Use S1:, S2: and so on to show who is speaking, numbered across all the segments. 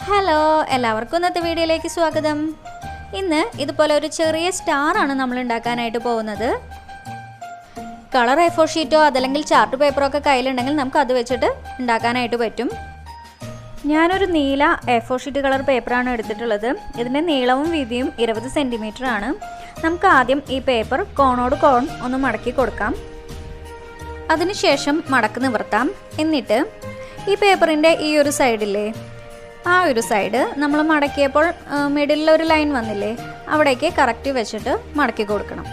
S1: Hello, എല്ലാവർക്കും ഇന്നത്തെ വീഡിയോയിലേക്ക് സ്വാഗതം. ഇന്ന് ഇതുപോലെ ഒരു ചെറിയ സ്റ്റാർ ആണ് നമ്മൾ ഉണ്ടാക്കാനായിട്ട് പോകുന്നത്. കളർ A4 ഷീറ്റോ അതല്ലെങ്കിൽ ചാർട്ട് പേപ്പറോ ഒക്കെ കയ്യിലുണ്ടെങ്കിൽ നമുക്ക് അത് വെച്ചിട്ട് ഉണ്ടാക്കാനായിട്ട് പറ്റും. ഞാനൊരു നീല A4 ഷീറ്റ് കളർ പേപ്പറാണ് എടുത്തിട്ടുള്ളത്. ഇതിൻ്റെ നീളവും വീതിയും 20 സെൻറ്റിമീറ്റർ ആണ്. നമുക്ക് ആദ്യം ഈ പേപ്പർ കോണോട് കോൺ ഒന്ന് മടക്കി കൊടുക്കാം. അതിനുശേഷം മടക്ക് നിവർത്താം. എന്നിട്ട് ഈ പേപ്പറിൻ്റെ ഈ ഒരു സൈഡില്ലേ, ആ ഒരു സൈഡ് നമ്മൾ മടക്കിയപ്പോൾ മിഡിലൊരു ലൈൻ വന്നില്ലേ, അവിടേക്ക് കറക്റ്റ് വെച്ചിട്ട് മടക്കി കൊടുക്കണം.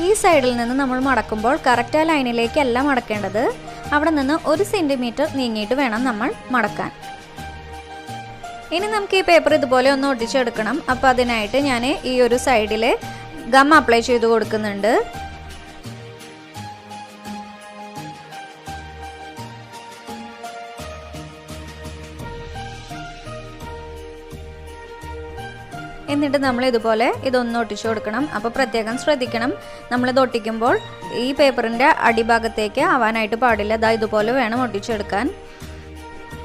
S1: ഈ സൈഡിൽ നിന്ന് നമ്മൾ മടക്കുമ്പോൾ കറക്റ്റ് ആ ലൈനിലേക്കല്ല മടക്കേണ്ടത്. അവിടെ നിന്ന് 1 സെൻറ്റിമീറ്റർ നീങ്ങിയിട്ട് വേണം നമ്മൾ മടക്കാൻ. ഇനി നമുക്ക് ഈ പേപ്പർ ഇതുപോലെ ഒന്ന് ഒട്ടിച്ചെടുക്കണം. അപ്പോൾ അതിനായിട്ട് ഞാൻ ഈ ഒരു സൈഡിൽ ഗം അപ്ലൈ ചെയ്ത് കൊടുക്കുന്നുണ്ട്. എന്നിട്ട് നമ്മൾ ഇതുപോലെ ഇതൊന്ന് ഒട്ടിച്ചു കൊടുക്കണം. അപ്പോൾ പ്രത്യേകം ശ്രദ്ധിക്കണം, നമ്മളിത് ഒട്ടിക്കുമ്പോൾ ഈ പേപ്പറിൻ്റെ അടിഭാഗത്തേക്ക് ആവാനായിട്ട് പാടില്ല. അതായത് ഇതുപോലെ വേണം ഒട്ടിച്ചെടുക്കാൻ.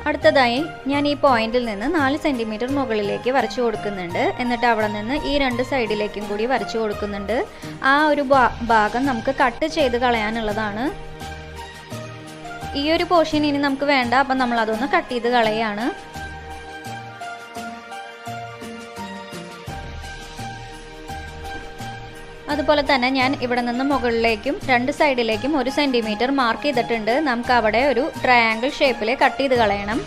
S1: അടുത്തതായി ഞാൻ ഈ പോയിന്റിൽ നിന്ന് 4 സെൻറ്റിമീറ്റർ മുകളിലേക്ക് വരച്ചു കൊടുക്കുന്നുണ്ട്. എന്നിട്ട് അവിടെ നിന്ന് ഈ 2 സൈഡിലേക്കും കൂടി വരച്ചു കൊടുക്കുന്നുണ്ട്. ആ ഒരു ഭാഗം നമുക്ക് കട്ട് ചെയ്ത് കളയാനുള്ളതാണ്. ഈ ഒരു പോർഷൻ ഇനി നമുക്ക് വേണ്ട, അപ്പം നമ്മൾ അതൊന്ന് കട്ട് ചെയ്ത് കളയാണ്. അതുപോലെ തന്നെ ഞാൻ ഇവിടെ നിന്ന് മുകളിലേക്കും 2 സൈഡിലേക്കും 1 സെൻറ്റിമീറ്റർ മാർക്ക് ചെയ്തിട്ടുണ്ട്. നമുക്ക് അവിടെ ഒരു ട്രയാങ്കിൾ ഷേപ്പിൽ കട്ട് ചെയ്ത് കളയണം.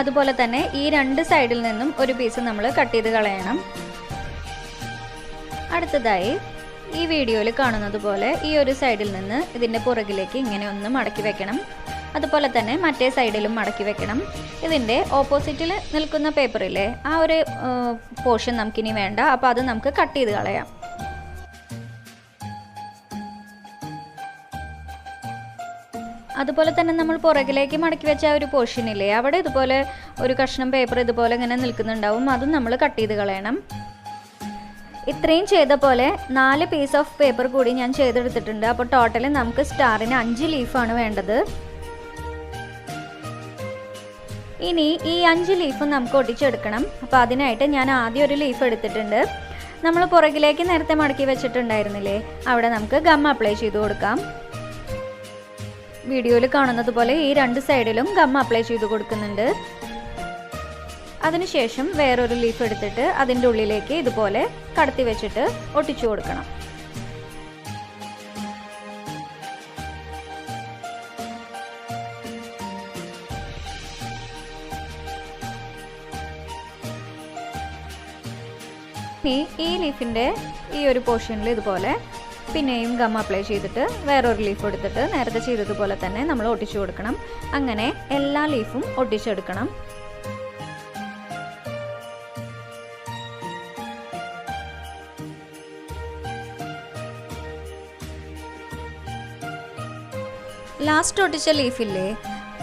S1: അതുപോലെ തന്നെ ഈ 2 സൈഡിൽ നിന്നും ഒരു പീസ് നമ്മൾ കട്ട് ചെയ്ത് കളയണം. അടുത്തതായി ഈ വീഡിയോയിൽ കാണുന്നത് പോലെ ഈ ഒരു സൈഡിൽ നിന്ന് ഇതിൻ്റെ പുറകിലേക്ക് ഇങ്ങനെ ഒന്ന് മടക്കി വെക്കണം. അതുപോലെ തന്നെ മറ്റേ സൈഡിലും മടക്കി വെക്കണം. ഇതിൻ്റെ ഓപ്പോസിറ്റിൽ നിൽക്കുന്ന പേപ്പറില്ലേ, ആ ഒരു പോർഷൻ നമുക്കിനി വേണ്ട. അപ്പോൾ അത് നമുക്ക് കട്ട് ചെയ്ത് കളയാം. അതുപോലെ തന്നെ നമ്മൾ പുറകിലേക്ക് മടക്കി വെച്ച ആ ഒരു പോർഷനില്ലേ, അവിടെ ഇതുപോലെ ഒരു കഷ്ണം പേപ്പർ ഇതുപോലെ ഇങ്ങനെ നിൽക്കുന്നുണ്ടാവും. അതും നമ്മൾ കട്ട് ചെയ്ത് കളയണം. ഇത്രയും ചെയ്ത പോലെ 4 പീസ് ഓഫ് പേപ്പർ കൂടി ഞാൻ ചെയ്തെടുത്തിട്ടുണ്ട്. അപ്പോൾ ടോട്ടൽ നമുക്ക് സ്റ്റാറിന് 5 ലീഫാണ് വേണ്ടത്. ഇനി ഈ 5 ലീഫും നമുക്ക് ഒട്ടിച്ചെടുക്കണം. അപ്പോൾ അതിനായിട്ട് ഞാൻ ആദ്യം ഒരു ലീഫ് എടുത്തിട്ടുണ്ട്. നമ്മൾ പുറകിലേക്ക് നേരത്തെ മടക്കി വെച്ചിട്ടുണ്ടായിരുന്നില്ലേ, അവിടെ നമുക്ക് ഗം അപ്ലൈ ചെയ്ത് കൊടുക്കാം. വീഡിയോയിൽ കാണുന്നത് പോലെ ഈ 2 സൈഡിലും ഗം അപ്ലൈ ചെയ്ത് കൊടുക്കുന്നുണ്ട്. അതിനുശേഷം വേറൊരു ലീഫ് എടുത്തിട്ട് അതിൻ്റെ ഉള്ളിലേക്ക് ഇതുപോലെ കടത്തി വെച്ചിട്ട് ഒട്ടിച്ചു കൊടുക്കണം. ഈ ലീഫിൻ്റെ ഈ ഒരു പോർഷനിൽ ഇതുപോലെ പിന്നെയും ഗം അപ്ലൈ ചെയ്തിട്ട് വേറൊരു ലീഫ് എടുത്തിട്ട് നേരത്തെ ചെയ്തതുപോലെ തന്നെ നമ്മൾ ഒട്ടിച്ചു കൊടുക്കണം. അങ്ങനെ എല്ലാ ലീഫും ഒട്ടിച്ചെടുക്കണം. ലാസ്റ്റ് ഒട്ടിച്ച ലീഫില്ലേ,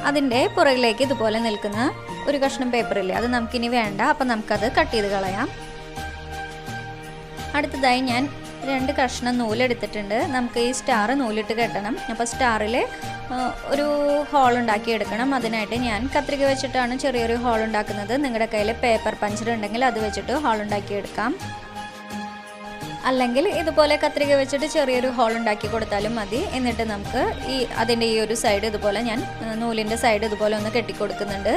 S1: അതിൻ്റെ പുറകിലേക്ക് ഇതുപോലെ നിൽക്കുന്ന ഒരു കഷ്ണം പേപ്പറില്ലേ, അത് നമുക്കിനി വേണ്ട. അപ്പം നമുക്കത് കട്ട് ചെയ്ത് കളയാം. അടുത്തതായി ഞാൻ 2 കഷ്ണം നൂലെടുത്തിട്ടുണ്ട്. നമുക്ക് ഈ സ്റ്റാർ നൂലിട്ട് കെട്ടണം. അപ്പോൾ സ്റ്റാറിൽ ഒരു ഹോൾ ഉണ്ടാക്കി എടുക്കണം. അതിനായിട്ട് ഞാൻ കത്രിക വെച്ചിട്ടാണ് ചെറിയൊരു ഹോൾ ഉണ്ടാക്കുന്നത്. നിങ്ങളുടെ കയ്യിൽ പേപ്പർ പഞ്ചർ ഉണ്ടെങ്കിൽ അത് വെച്ചിട്ട് ഹോൾ ഉണ്ടാക്കിയെടുക്കാം. അല്ലെങ്കിൽ ഇതുപോലെ കത്രിക വെച്ചിട്ട് ചെറിയൊരു ഹോൾ ഉണ്ടാക്കി കൊടുത്താലും മതി. എന്നിട്ട് നമുക്ക് അതിൻ്റെ ഈ ഒരു സൈഡ് ഇതുപോലെ ഞാൻ നൂലിൻ്റെ സൈഡ് ഇതുപോലെ ഒന്ന് കെട്ടിക്കൊടുക്കുന്നുണ്ട്.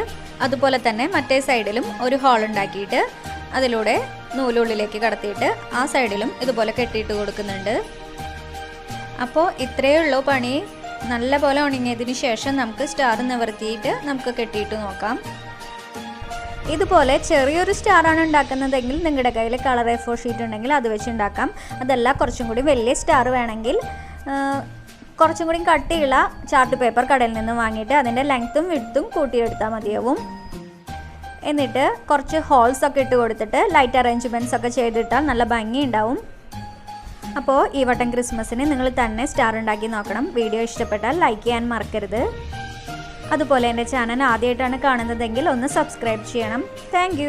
S1: അതുപോലെ തന്നെ മറ്റേ സൈഡിലും ഒരു ഹോൾ ഉണ്ടാക്കിയിട്ട് അതിലൂടെ നൂലുള്ളിലേക്ക് കടത്തിയിട്ട് ആ സൈഡിലും ഇതുപോലെ കെട്ടിയിട്ട് കൊടുക്കുന്നുണ്ട്. അപ്പോൾ ഇത്രയേ ഉള്ളൂ പണി. നല്ല പോലെ ഉണങ്ങിയതിന് ശേഷം നമുക്ക് സ്റ്റാർ നിവർത്തിയിട്ട് നമുക്ക് കെട്ടിയിട്ട് നോക്കാം. ഇതുപോലെ ചെറിയൊരു സ്റ്റാറാണ് ഉണ്ടാക്കുന്നതെങ്കിൽ നിങ്ങളുടെ കയ്യിൽ കളർ A4 ഷീറ്റ് ഉണ്ടെങ്കിൽ അത് വെച്ച് ഉണ്ടാക്കാം. അതല്ല കുറച്ചും കൂടി വലിയ സ്റ്റാർ വേണമെങ്കിൽ കുറച്ചും കൂടി കട്ടിയുള്ള ചാർട്ട് പേപ്പർ കടയിൽ നിന്ന് വാങ്ങിയിട്ട് അതിൻ്റെ ലെങ്ത്തും വിഡ്ത്തും കൂട്ടിയെടുത്താൽ മതിയാവും. എന്നിട്ട് കുറച്ച് ഹോൾസ് ഒക്കെ ഇട്ട് കൊടുത്തിട്ട് ലൈറ്റ് അറേഞ്ച്മെൻറ്റ്സ് ഒക്കെ ചെയ്തിട്ടാൽ നല്ല ഭംഗി ഉണ്ടാവും. അപ്പോൾ ഈ വട്ടം ക്രിസ്മസിന് നിങ്ങൾ തന്നെ സ്റ്റാർ ഉണ്ടാക്കി നോക്കണം. വീഡിയോ ഇഷ്ടപ്പെട്ടാൽ ലൈക്ക് ചെയ്യാൻ മറക്കരുത്. അതുപോലെ എൻ്റെ ചാനൽ ആദ്യമായിട്ടാണ് കാണുന്നതെങ്കിൽ ഒന്ന് സബ്സ്ക്രൈബ് ചെയ്യണം. താങ്ക്